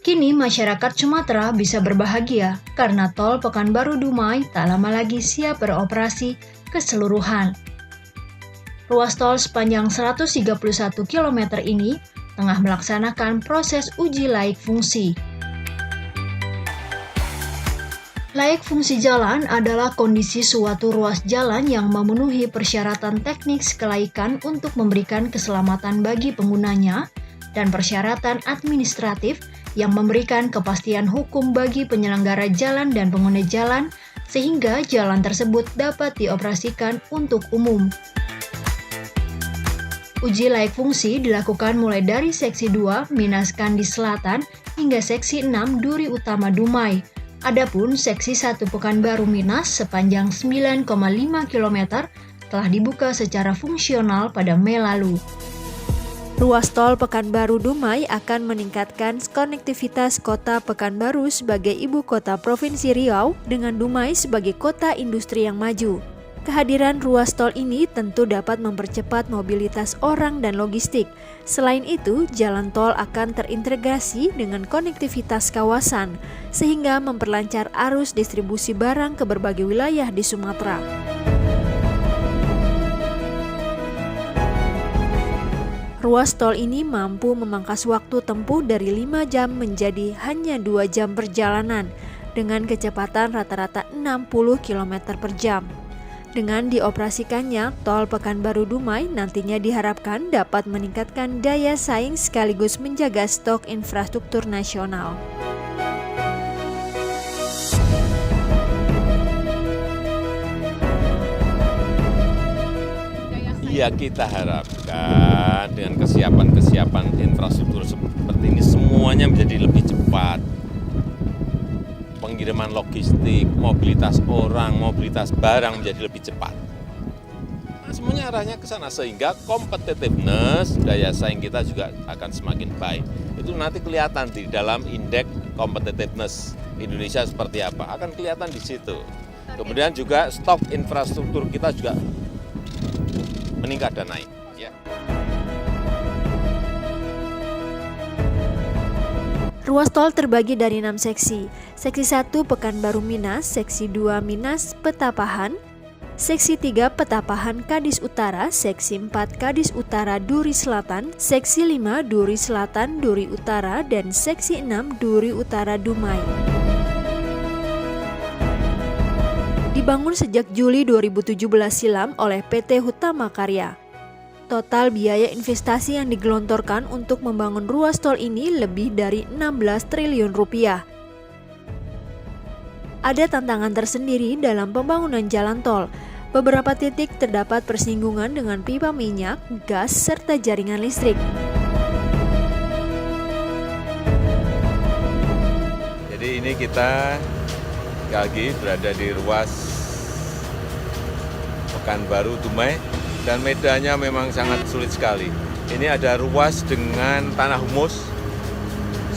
Kini masyarakat Sumatera bisa berbahagia karena tol Pekanbaru Dumai tak lama lagi siap beroperasi keseluruhan. Ruas tol sepanjang 131 km ini tengah melaksanakan proses uji laik fungsi. Laik fungsi jalan adalah kondisi suatu ruas jalan yang memenuhi persyaratan teknis kelaikan untuk memberikan keselamatan bagi penggunanya dan persyaratan administratif yang memberikan kepastian hukum bagi penyelenggara jalan dan pengguna jalan sehingga jalan tersebut dapat dioperasikan untuk umum. Uji laik fungsi dilakukan mulai dari Seksi 2 Minas Kandi Selatan hingga Seksi 6 Duri Utama Dumai. Adapun Seksi 1 Pekanbaru Minas sepanjang 9,5 km telah dibuka secara fungsional pada Mei lalu. Ruas tol Pekanbaru Dumai akan meningkatkan konektivitas kota Pekanbaru sebagai ibu kota Provinsi Riau dengan Dumai sebagai kota industri yang maju. Kehadiran ruas tol ini tentu dapat mempercepat mobilitas orang dan logistik. Selain itu, jalan tol akan terintegrasi dengan konektivitas kawasan, sehingga memperlancar arus distribusi barang ke berbagai wilayah di Sumatera. Ruas tol ini mampu memangkas waktu tempuh dari 5 jam menjadi hanya 2 jam perjalanan, dengan kecepatan rata-rata 60 km per jam. Dengan dioperasikannya, tol Pekanbaru Dumai nantinya diharapkan dapat meningkatkan daya saing sekaligus menjaga stok infrastruktur nasional. Ya, kita harapkan dengan kesiapan infrastruktur seperti ini semuanya menjadi lebih cepat. Pengiriman logistik, mobilitas orang, mobilitas barang menjadi lebih cepat. Nah, semuanya arahnya ke sana sehingga competitiveness, daya saing kita juga akan semakin baik. Itu nanti kelihatan di dalam indeks competitiveness Indonesia seperti apa, akan kelihatan di situ. Kemudian juga stok infrastruktur kita juga meningkat dan naik. Ya. Ruas tol terbagi dari 6 seksi. Seksi 1 Pekanbaru Minas, Seksi 2 Minas Petapahan, Seksi 3 Petapahan Kadis Utara, Seksi 4 Kadis Utara Duri Selatan, Seksi 5 Duri Selatan Duri Utara, dan Seksi 6 Duri Utara Dumai. Dibangun sejak Juli 2017 silam oleh PT Hutama Karya. Total biaya investasi yang digelontorkan untuk membangun ruas tol ini lebih dari 16 triliun rupiah. Ada tantangan tersendiri dalam pembangunan jalan tol. Beberapa titik terdapat persinggungan dengan pipa minyak, gas, serta jaringan listrik. Jadi ini kita lagi berada di ruas Pekanbaru Dumai dan medannya memang sangat sulit sekali. Ini ada ruas dengan tanah humus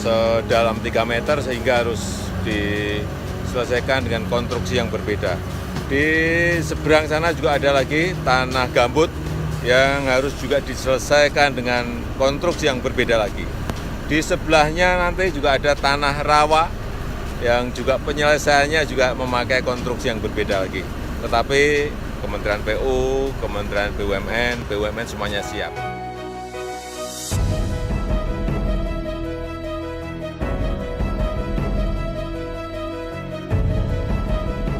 sedalam 3 meter sehingga harus diselesaikan dengan konstruksi yang berbeda. Di seberang sana juga ada lagi tanah gambut yang harus juga diselesaikan dengan konstruksi yang berbeda lagi. Di sebelahnya nanti juga ada tanah rawa yang juga penyelesaiannya juga memakai konstruksi yang berbeda lagi. Tetapi Kementerian PU, Kementerian BUMN semuanya siap.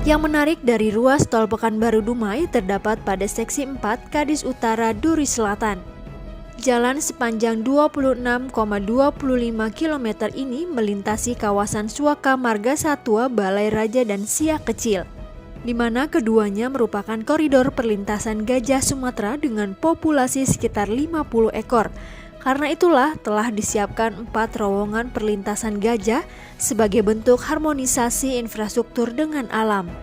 Yang menarik dari ruas tol Pekanbaru Dumai terdapat pada Seksi 4 Kadis Utara Duri Selatan. Jalan sepanjang 26,25 km ini melintasi kawasan Suaka Marga Satwa, Balai Raja, dan Siak Kecil, di mana keduanya merupakan koridor perlintasan gajah Sumatera dengan populasi sekitar 50 ekor. Karena itulah telah disiapkan 4 terowongan perlintasan gajah sebagai bentuk harmonisasi infrastruktur dengan alam.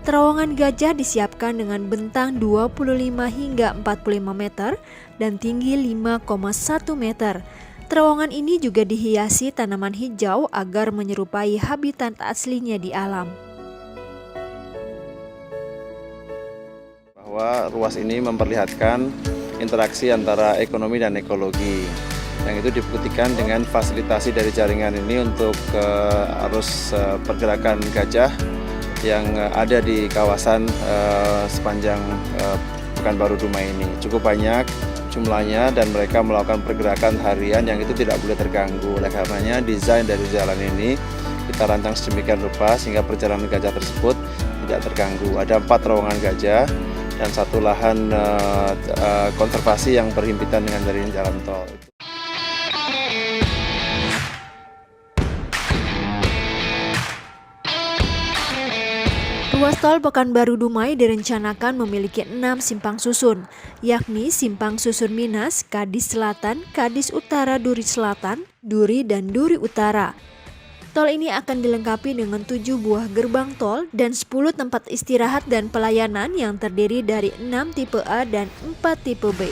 Terowongan gajah disiapkan dengan bentang 25 hingga 45 meter dan tinggi 5,1 meter. Terowongan ini juga dihiasi tanaman hijau agar menyerupai habitat aslinya di alam. Bahwa ruas ini memperlihatkan interaksi antara ekonomi dan ekologi. yang itu dibuktikan dengan fasilitasi dari jaringan ini untuk arus pergerakan gajah yang ada di kawasan sepanjang Pekanbaru Dumai ini. Cukup banyak jumlahnya dan mereka melakukan pergerakan harian yang itu tidak boleh terganggu. Oleh karenanya desain dari jalan ini kita rancang sedemikian rupa sehingga perjalanan gajah tersebut tidak terganggu. Ada 4 terowongan gajah dan 1 lahan konservasi yang berhimpitan dengan jalan tol. Ruas tol Pekanbaru Dumai direncanakan memiliki 6 simpang susun, yakni Simpang Susun Minas, Kadis Selatan, Kadis Utara Duri Selatan, Duri, dan Duri Utara. Tol ini akan dilengkapi dengan 7 buah gerbang tol dan 10 tempat istirahat dan pelayanan yang terdiri dari 6 tipe A dan 4 tipe B.